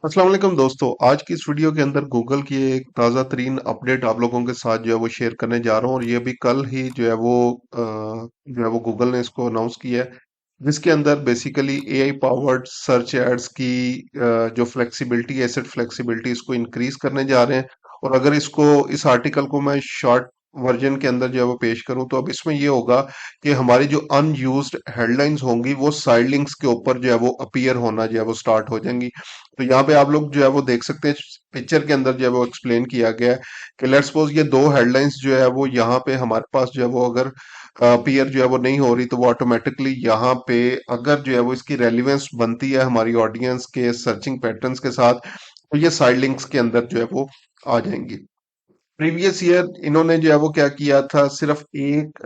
अस्सलाम वालेकुम दोस्तों। आज की इस वीडियो के अंदर गूगल की एक ताज़ा तरीन अपडेट आप लोगों के साथ जो है वो शेयर करने जा रहा हूँ और ये भी कल ही जो है वो गूगल ने इसको अनाउंस किया है, जिसके अंदर basically AI powered search ads की जो फ्लेक्सिबिलिटी एसेट फ्लेक्सिबिलिटी इसको इंक्रीज करने जा रहे हैं। और अगर इसको इस आर्टिकल को मैं शॉर्ट वर्जन के अंदर जो है वो पेश करूं तो अब इसमें ये होगा कि हमारी जो अनयूज्ड हेडलाइंस होंगी वो साइड लिंक्स के ऊपर जो है वो अपीयर होना जो है वो स्टार्ट हो जाएंगी। तो यहाँ पे आप लोग जो है वो देख सकते हैं, पिक्चर के अंदर जो है वो एक्सप्लेन किया गया है कि लेट्स सपोज ये दो हेडलाइंस जो है वो यहाँ पे हमारे पास जो है वो अगर पीयर जो है वो नहीं हो रही तो वो ऑटोमेटिकली यहाँ पे अगर जो है वो इसकी रेलिवेंस बनती है हमारी ऑडियंस के सर्चिंग पैटर्न्स के साथ तो ये साइड लिंक्स के अंदर जो है वो आ जाएंगी। प्रीवियस ईयर इन्होंने जो है वो क्या किया था, सिर्फ एक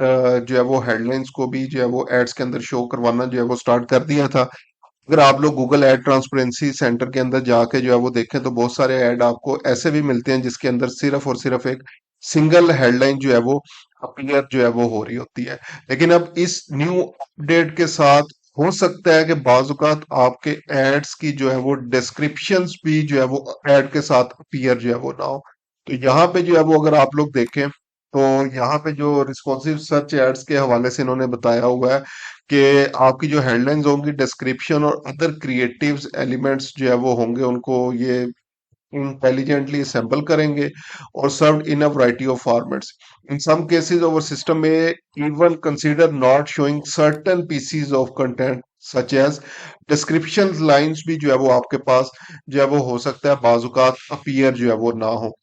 जो है वो हेडलाइंस को भी जो है वो एड्स के अंदर शो करवाना जो है वो स्टार्ट कर दिया था। अगर आप लोग गूगल एड ट्रांसपेरेंसी सेंटर के अंदर जाके जो है वो देखें तो बहुत सारे ऐड आपको ऐसे भी मिलते हैं जिसके अंदर सिर्फ और सिर्फ एक सिंगल हेडलाइन जो है वो अपीयर जो है वो हो रही होती है। लेकिन अब इस न्यू अपडेट के साथ हो सकता है कि बाजुकात आपके एड्स की जो है वो डिस्क्रिप्शंस भी जो है वो एड के साथ अपीयर जो है वो ना हो। तो यहाँ पे जो है वो अगर आप लोग देखें तो यहाँ पे जो रिस्पॉन्सिव सर्च एड्स के हवाले से इन्होंने बताया हुआ है कि आपकी जो हेडलाइंस होंगी डिस्क्रिप्शन और अदर क्रिएटिव्स एलिमेंट्स जो है वो होंगे उनको ये इंटेलिजेंटली असेंबल करेंगे और served in a variety of formats. In some cases our system may even consider not showing certain pieces of content such as description lines भी जो है वो आपके पास जो है वो हो सकता है बाजुकात अपीयर जो है वो ना हो।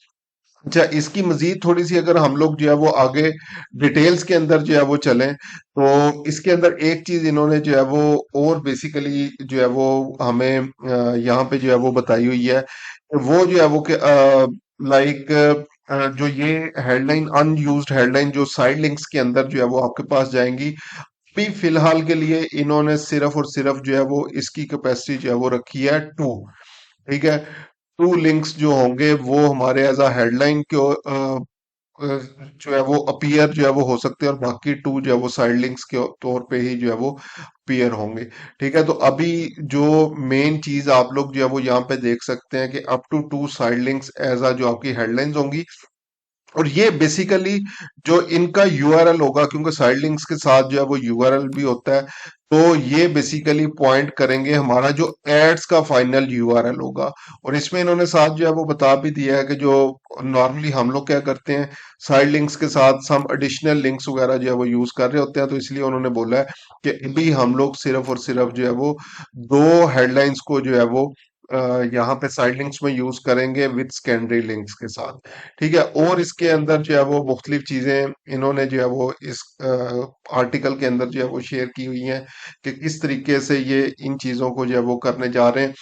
अच्छा, इसकी मजीद थोड़ी सी अगर हम लोग जो है वो आगे डिटेल्स के अंदर जो है वो चलें तो इसके अंदर एक चीज इन्होंने जो है वो और बेसिकली जो है वो हमें यहाँ पे जो है वो बताई हुई है। वो जो है वो कि लाइक जो ये हेडलाइन अनयूज्ड हेडलाइन जो साइड लिंक्स के अंदर जो है वो आपके पास जाएंगी, अभी फिलहाल के लिए इन्होंने सिर्फ और सिर्फ जो है वो इसकी कैपेसिटी जो है वो रखी है 2। ठीक है, 2 लिंक्स जो होंगे वो हमारे एज अ हेडलाइन के जो है वो अपीयर जो है वो हो सकते हैं और बाकी 2 जो है वो साइड लिंक्स के तौर पे ही जो है वो अपीयर होंगे। ठीक है, तो अभी जो मेन चीज आप लोग जो है वो यहाँ पे देख सकते हैं कि up to 2 side links as a जो आपकी हेडलाइंस होंगी। और ये बेसिकली जो इनका यूआरएल होगा, क्योंकि साइड लिंक्स के साथ जो है वो यूआरएल भी होता है, तो ये बेसिकली पॉइंट करेंगे हमारा जो एड्स का फाइनल यूआरएल होगा। और इसमें इन्होंने साथ जो है वो बता भी दिया है कि जो नॉर्मली हम लोग क्या करते हैं, साइड लिंक्स के साथ सम एडिशनल लिंक्स वगैरह जो है वो यूज कर रहे होते हैं, तो इसलिए उन्होंने बोला है कि अभी हम लोग सिर्फ और सिर्फ जो है वो दो हेडलाइंस को जो है वो यहाँ पे साइड लिंक्स में यूज करेंगे विद सेकेंडरी लिंक्स के साथ। ठीक है, और इसके अंदर जो है वो मुख्तलिफ चीजें इन्होंने जो है वो इस आर्टिकल के अंदर जो है वो शेयर की हुई हैं कि किस तरीके से ये इन चीजों को जो है वो करने जा रहे हैं।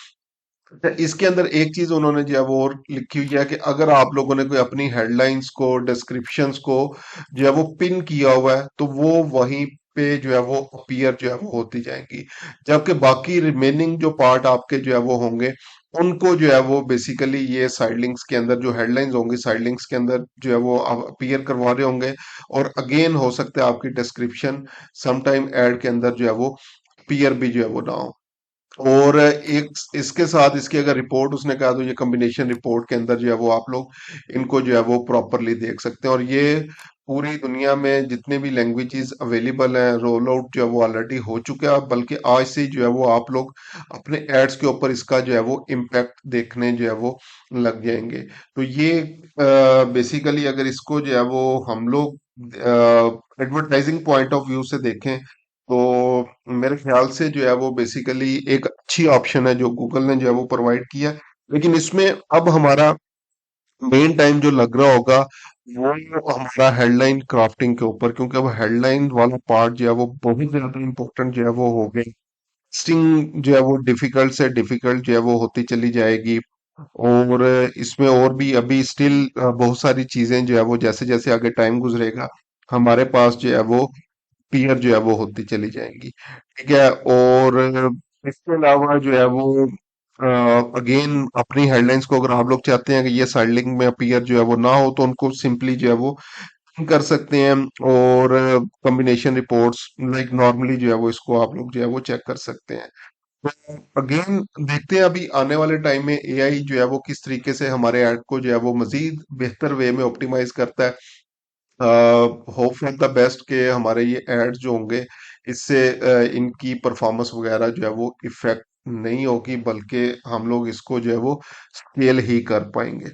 अच्छा, इसके अंदर एक चीज उन्होंने जो है वो और लिखी हुई है कि अगर आप लोगों ने कोई अपनी हेडलाइंस को डिस्क्रिप्शंस को जो है वो पिन किया हुआ है तो वो वहीं पे जो है वो अपीयर जो है वो होती जाएंगी। जबकि बाकी रिमेनिंग जो पार्ट आपके जो है वो होंगे उनको जो है वो बेसिकली ये साइड लिंक्स के अंदर जो हेडलाइंस होंगी साइड लिंक्स के अंदर जो है वो अपीयर करवा रहे होंगे। और अगेन हो सकता है आपकी डिस्क्रिप्शन समटाइम एड के अंदर जो है वो अपीयर भी जो है वो ना हो। और एक इसके साथ इसकी अगर रिपोर्ट उसने कहा तो ये कॉम्बिनेशन रिपोर्ट के अंदर जो है वो आप लोग इनको जो है वो प्रॉपरली देख सकते हैं। और ये पूरी दुनिया में जितने भी लैंग्वेजेस अवेलेबल हैं रोल आउट जो है वो ऑलरेडी हो चुका है, बल्कि आज से ही जो है वो आप लोग अपने एड्स के ऊपर इसका जो है वो इम्पैक्ट देखने जो है वो लग जाएंगे। तो ये बेसिकली अगर इसको जो है वो हम लोग एडवर्टाइजिंग पॉइंट ऑफ व्यू से देखें तो मेरे ख्याल से जो है वो बेसिकली एक अच्छी ऑप्शन है जो गूगल ने जो है वो प्रोवाइड किया। लेकिन इसमें अब हमारा मेन टाइम जो लग रहा होगा वो हमारा हेडलाइन क्राफ्टिंग के ऊपर, क्योंकि अब हेडलाइन वाला पार्ट जो है वो बहुत ज्यादा इंपॉर्टेंट जो है वो हो गया। टेक्स्टिंग जो है वो डिफिकल्ट से डिफिकल्ट जो है वो होती चली जाएगी। और इसमें और भी अभी स्टिल बहुत सारी चीजें जो है वो जैसे जैसे आगे टाइम गुजरेगा हमारे पास जो है वो पीयर जो है वो होती चली जाएंगी। ठीक है, और इसके अलावा जो है वो अगेन अपनी हेडलाइंस को अगर आप लोग चाहते हैं कि ये साइड लिंक में अपीयर जो है वो ना हो तो उनको सिंपली जो है वो कर सकते हैं। और कॉम्बिनेशन रिपोर्ट्स लाइक नॉर्मली जो है वो इसको आप लोग जो है वो चेक कर सकते हैं। तो अगेन देखते हैं अभी आने वाले टाइम में एआई जो है वो किस तरीके से हमारे ऐड को जो है वो मजीद बेहतर वे में ऑप्टिमाइज करता है। होप फॉर द बेस्ट के हमारे ये एड्स जो होंगे इससे इनकी परफॉर्मेंस वगैरह जो है वो इफेक्ट नहीं होगी, बल्कि हम लोग इसको जो है वो स्केल ही कर पाएंगे।